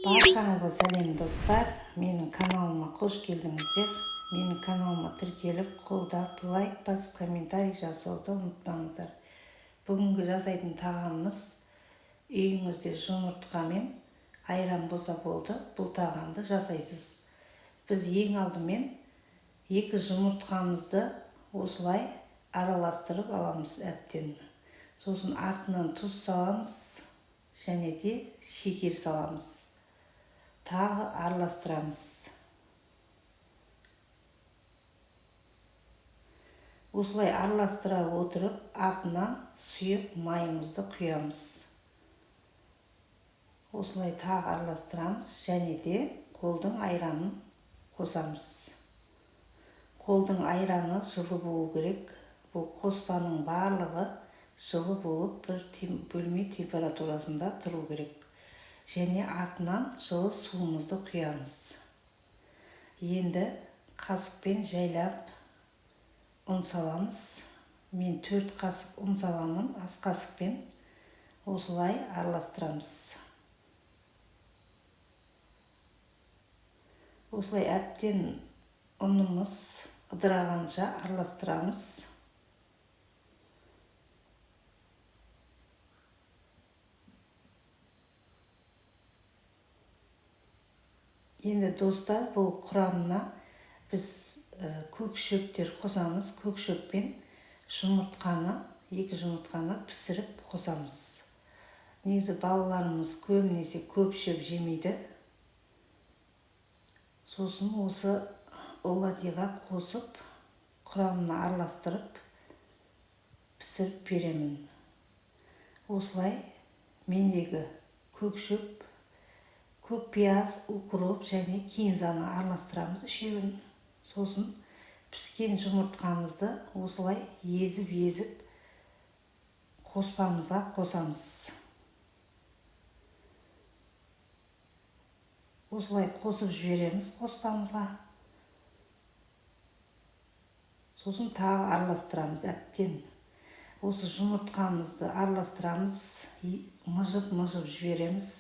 Баршаңызға сәлем достар, менің каналыма қош келдіңіздер. Менің каналыма тіркеліп, қолдап, лайк басып, комментарий жасауды ұмытпаңыздар. Бүгінгі жасайтын тағамымыз үйіңізде жұмыртқамен айран болса болды, бұл тағамды жасайсыз. Біз ең алдымен 2 жұмыртқамызды осылай араластырып аламыз әбден. Сосын артынан тұз саламыз және де шекер саламыз. Тағы араластырамыз. Осылай араластыра отырып, артынан сұйық майымызды құямыз. Осылай тағы араластырамыз және де қолдың айранын қосамыз. Қолдың айраны жылы болу керек. Бұл қоспаның барлығы жылы болып, бір бөлме температурасында тұру керек. Және артынан жылы суымызды құямыз. Енді қасықпен жайлап ұн саламыз. Мен 4 қасық ұн саламын, ас қасықпен осылай араластырамыз. Осылай әбден ұнымыз ыдырағанша араластырамыз. Енді достар, бұл құрамына біз көк шөптер қосамыз. Көк шөппен жұмыртқаны, 2 жұмыртқаны пісіріп қосамыз. Негізі балаларымыз көбінесе көп шөп жемейді. Сосын осы оладиға қосып, құрамына араластырып пісіріп беремін. Осылай мендегі көк шөп, көк пияз, укроп және кинзаны араластырамыз үшеуін. Сосын піскен жұмыртқамызды осылай езіп қоспамызға қосамыз. Осылай қосып жібереміз қоспамызға. Сосын тағы араластырамыз әбден. Осы жұмыртқамызды араластырамыз, мыжып жібереміз.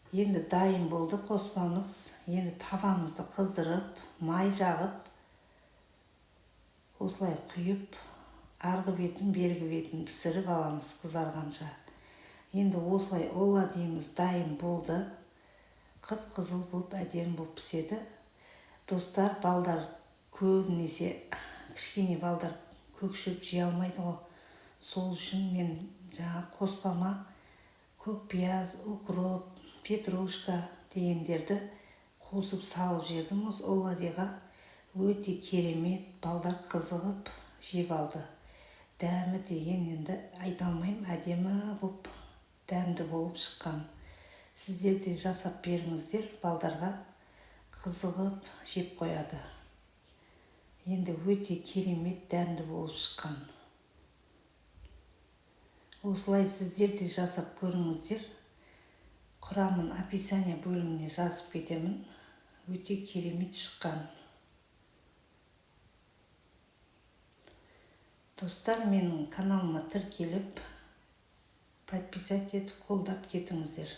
Енді дайын болды қоспамыз. Енді табамызды қыздырып, май жағып, осылай құйып, арғы бетін, бергі бетін пісіріп аламыз қызарғанша. Енді осылай оладиіміз дайын болды. Қып-қызыл болып, әдемі болып піседі. Достар, балдар көбінесе, кішкене балдар көк шөп жей алмайды ғой. Сол үшін мен қоспама көк пияз, укроп, петрушка дегендерді қосып салып жердім. Осы оладиға өте керемет, балдар қызығып жеп алды. Дәмі деген енді айта алмаймын, әдемі болып, дәмді болып шыққан. Сіздер де жасап беріңіздер, балдарға қызығып жеп қояды. Енді өте керемет, дәмді болып шыққан. Осылай сіздер де жасап көріңіздер. Құрамын описание бөліміне жазып кетемін. Өте керемет шыққан. Достар, менің каналыма тіркеліп, подписать етіп, қолдап кетіңіздер.